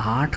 8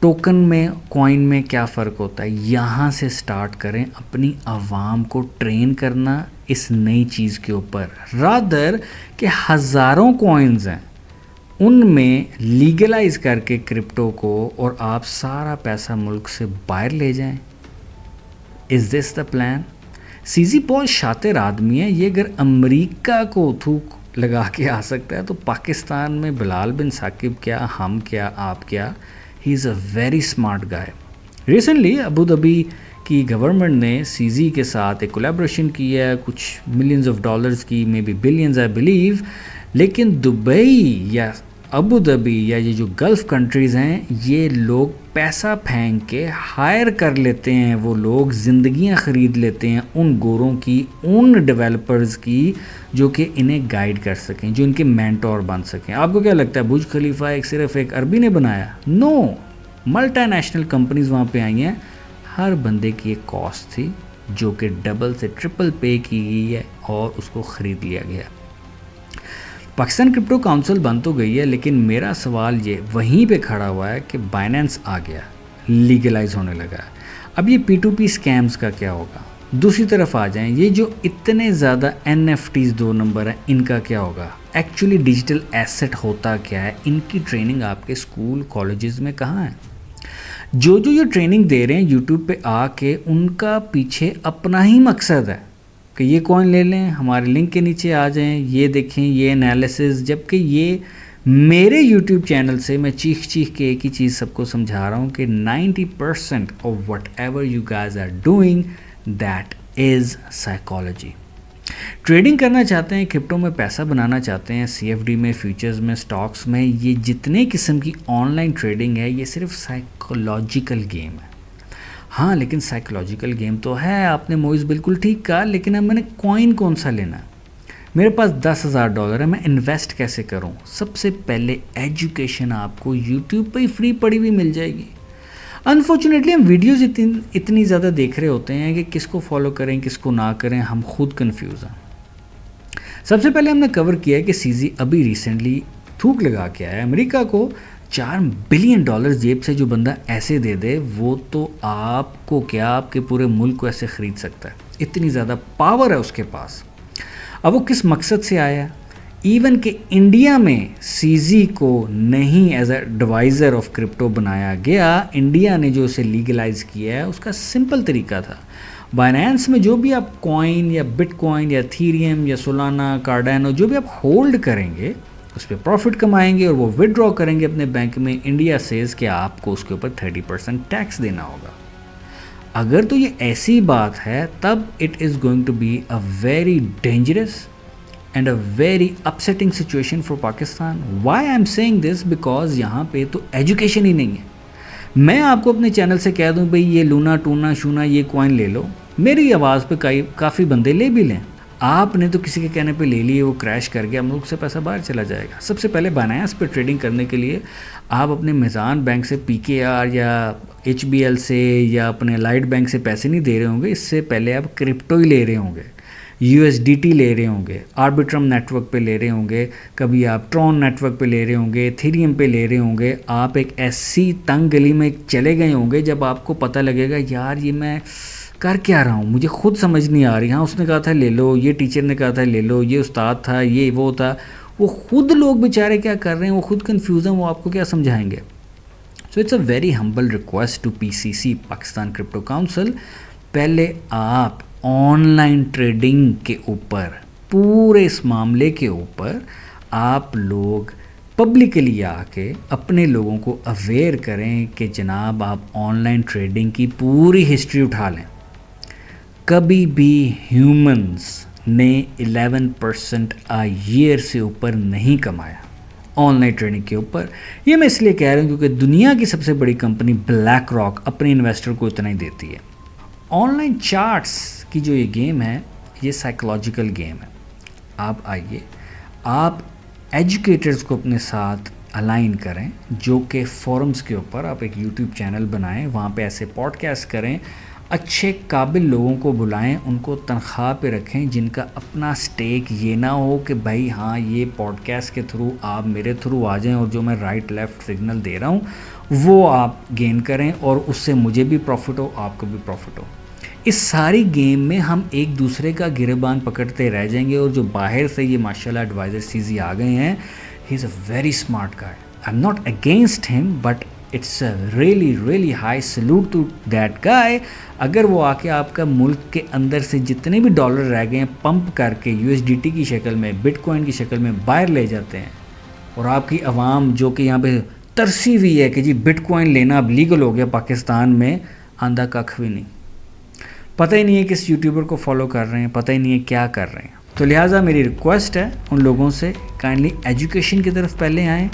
token میں coin میں کیا فرق ہوتا ہے، یہاں سے سٹارٹ کریں اپنی عوام کو ٹرین کرنا اس نئی چیز کے اوپر، رادر کہ ہزاروں کوائنز ہیں ان میں لیگلائز کر کے کرپٹو کو اور آپ سارا پیسہ ملک سے باہر لے جائیں. از دس دا پلان؟ سیزی بہت شاطر آدمی ہے، یہ اگر امریکہ کو تھوک لگا کے آ سکتا ہے تو پاکستان میں بلال بن ثاقب کیا، ہم کیا، آپ کیا. He is a very smart guy. Recently Abu Dhabi کی گورنمنٹ نے سیزی کے ساتھ ایک کولیبریشن کی ہے، کچھ ملینز آف ڈالرز کی، may be billions I believe. لیکن دبئی یا ابو ظبی یا یہ جو گلف کنٹریز ہیں، یہ لوگ پیسہ پھینک کے ہائر کر لیتے ہیں، وہ لوگ زندگیاں خرید لیتے ہیں ان گوروں کی، ان ڈیولپرز کی جو کہ انہیں گائیڈ کر سکیں، جو ان کے مینٹور بن سکیں. آپ کو کیا لگتا ہے برج خلیفہ صرف ایک عربی نے بنایا؟ نو، ملٹی نیشنل کمپنیز وہاں پہ آئی ہیں، ہر بندے کی ایک کاسٹ تھی جو کہ ڈبل سے ٹرپل پے کی گئی ہے اور اس کو خرید لیا گیا. پاکستان کرپٹو کاؤنسل بن تو گئی ہے، لیکن میرا سوال یہ وہیں پہ کھڑا ہوا ہے کہ بائنینس آ گیا، لیگلائز ہونے لگا ہے. اب یہ پی ٹو پی سکیمز کا کیا ہوگا؟ دوسری طرف آ جائیں، یہ جو اتنے زیادہ این ایف ٹیز 2 نمبر ہیں، ان کا کیا ہوگا؟ ایکچولی ڈیجیٹل ایسٹ ہوتا کیا ہے؟ ان کی ٹریننگ آپ کے اسکول کالجز میں کہاں ہے؟ جو یہ ٹریننگ دے رہے ہیں یوٹیوب پہ آ کے، ان کا پیچھے اپنا ہی مقصد ہے کہ یہ کوائن لے لیں، ہمارے لنک کے نیچے آ جائیں، یہ دیکھیں، یہ انالیسز. جبکہ یہ میرے یوٹیوب چینل سے میں چیخ کے ایک ہی چیز سب کو سمجھا رہا ہوں کہ 90% of whatever you guys are doing that is psychology. Trading کرنا چاہتے ہیں، کرپٹو میں پیسہ بنانا چاہتے ہیں، سی ایف ڈی میں، فیوچرز میں، سٹاکس میں، یہ جتنے قسم کی آن لائن ٹریڈنگ ہے، یہ صرف سائیکولوجیکل گیم ہے. ہاں لیکن سائیکولوجیکل گیم تو ہے، آپ نے موئز بالکل ٹھیک کہا، لیکن اب میں نے کوائن کون سا لینا ہے؟ میرے پاس $10,000 ہے، میں انویسٹ کیسے کروں؟ سب سے پہلے ایجوکیشن آپ کو یوٹیوب پہ ہی فری پڑی ہوئی مل جائے گی. انفارچونیٹلی ہم ویڈیوز اتنی زیادہ دیکھ رہے ہوتے ہیں کہ کس کو فالو کریں کس کو نہ کریں، ہم خود کنفیوز ہیں. سب سے پہلے ہم نے کور کیا ہے کہ سیزی ابھی ریسنٹلی تھوک لگا کے آیا ہے امریکہ کو. $4 بلین جیب سے جو بندہ ایسے دے دے، وہ تو آپ کو کیا، آپ کے پورے ملک کو ایسے خرید سکتا ہے، اتنی زیادہ پاور ہے اس کے پاس. اب وہ کس مقصد سے آیا ہے؟ ایون کہ انڈیا میں سیزی کو نہیں as a adviser of crypto بنایا گیا، انڈیا نے جو اسے لیگلائز کیا ہے اس کا سمپل طریقہ تھا. بائنینس میں جو بھی آپ کوائن یا بٹ کوائن یا ایتھیریم یا سولانا، کارڈینو، جو بھی آپ ہولڈ کریں گے اس پہ پروفٹ کمائیں گے اور وہ وڈرا کریں گے اپنے بینک میں. انڈیا سیز کہ آپ کو اس کے اوپر 30% ٹیکس دینا ہوگا. اگر تو یہ ایسی بات ہے تب it is going to be a very dangerous and a very upsetting situation for Pakistan. Why I am seeing this? Because یہاں پہ تو ایجوکیشن ہی نہیں ہے. میں آپ کو اپنے چینل سے کہہ دوں بھئی یہ لونا ٹونا شونا یہ کوائن لے لو، میری آواز پہ کافی بندے لے بھی لیں. آپ نے تو کسی کے کہنے پہ لے لیے، وہ کریش کر گیا، ملک سے پیسہ باہر چلا جائے گا. سب سے پہلے بائنینس پہ ٹریڈنگ کرنے کے لیے آپ اپنے میزان بینک سے پی کے آر یا ایچ بی ایل سے یا اپنے لائٹ بینک سے پیسے نہیں دے رہے ہوں گے. اس سے پہلے آپ کرپٹو ہی لے رہے ہوں گے، یو ایس ڈی ٹی لے رہے ہوں گے، آربیٹرم نیٹ ورک پہ لے رہے ہوں گے، کبھی آپ ٹرون نیٹ ورک پہ لے رہے ہوں گے، ایتھیریم پہ لے رہے ہوں گے. آپ ایک ایسی تنگ گلی میں چلے گئے ہوں گے جب آپ کو پتہ لگے گا یار یہ میں کر کیا رہا ہوں، مجھے خود سمجھ نہیں آ رہی. ہاں اس نے کہا تھا لے لو، یہ ٹیچر نے کہا تھا لے لو، یہ استاد تھا، یہ وہ تھا. وہ خود لوگ بیچارے کیا کر رہے ہیں، وہ خود کنفیوز ہیں، وہ آپ کو کیا سمجھائیں گے؟ So it's a very humble request to P C C Pakistan crypto council, پہلے آپ آن لائن ٹریڈنگ کے اوپر، پورے اس معاملے کے اوپر آپ لوگ پبلکلی آ کے اپنے لوگوں کو اویئر کریں کہ جناب آپ آن لائن ٹریڈنگ کی پوری ہسٹری اٹھا لیں. کبھی بھی ہیومنز نے 11% آ ایئر سے اوپر نہیں کمایا آن لائن ٹریڈنگ کے اوپر. یہ میں اس لیے کہہ رہا ہوں کیونکہ دنیا کی سب سے بڑی کمپنی بلیک راک اپنے انویسٹر کو اتنا ہی دیتی ہے. آن لائن چارٹس کی جو یہ گیم ہے یہ سائیکولوجیکل گیم ہے. آپ آئیے، آپ ایجوکیٹرز کو اپنے ساتھ الائن کریں، جو کہ فورمز کے اوپر آپ ایک یوٹیوب چینل بنائیں، وہاں پہ ایسے پوڈ کاسٹ کریں، اچھے قابل لوگوں کو بلائیں، ان کو تنخواہ پہ رکھیں جن کا اپنا سٹیک یہ نہ ہو کہ بھائی ہاں یہ پوڈ کاسٹ کے تھرو آپ میرے تھرو آ جائیں اور جو میں رائٹ لیفٹ سگنل دے رہا ہوں وہ آپ گین کریں اور اس سے مجھے بھی پروفٹ ہو، آپ کو بھی پروفٹ ہو۔ اس ساری گیم میں ہم ایک دوسرے کا گریبان پکڑتے رہ جائیں گے، اور جو باہر سے یہ ماشاءاللہ ایڈوائزر سیزی آ گئے ہیں، he is a very smart guy, I am not against ہم، but it's a really high salute to that guy. اگر وہ آ کے آپ کا ملک کے اندر سے جتنے بھی ڈالر رہ گئے ہیں پمپ کر کے USDT کی شکل میں، بٹ کوائن کی شکل میں باہر لے جاتے ہیں، اور آپ کی عوام جو کہ یہاں پہ ترسی ہوئی ہے کہ جی بٹ کوائن لینا اب لیگل ہو گیا پاکستان میں، آندھا ککھ بھی نہیں، پتہ ہی نہیں ہے کس یوٹیوبر کو فالو کر رہے ہیں، پتہ ہی نہیں ہے کیا کر رہے ہیں۔ تو لہٰذا میری ریکویسٹ ہے ان لوگوں سے، کائنڈلی ایجوکیشن کی طرف پہلے آئیں،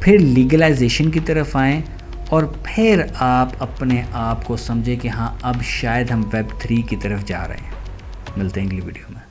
پھر لیگلائزیشن کی طرف آئیں، اور پھر آپ اپنے آپ کو سمجھیں کہ ہاں اب شاید ہم Web 3 کی طرف جا رہے ہیں۔ ملتے ہیں اگلی ویڈیو میں۔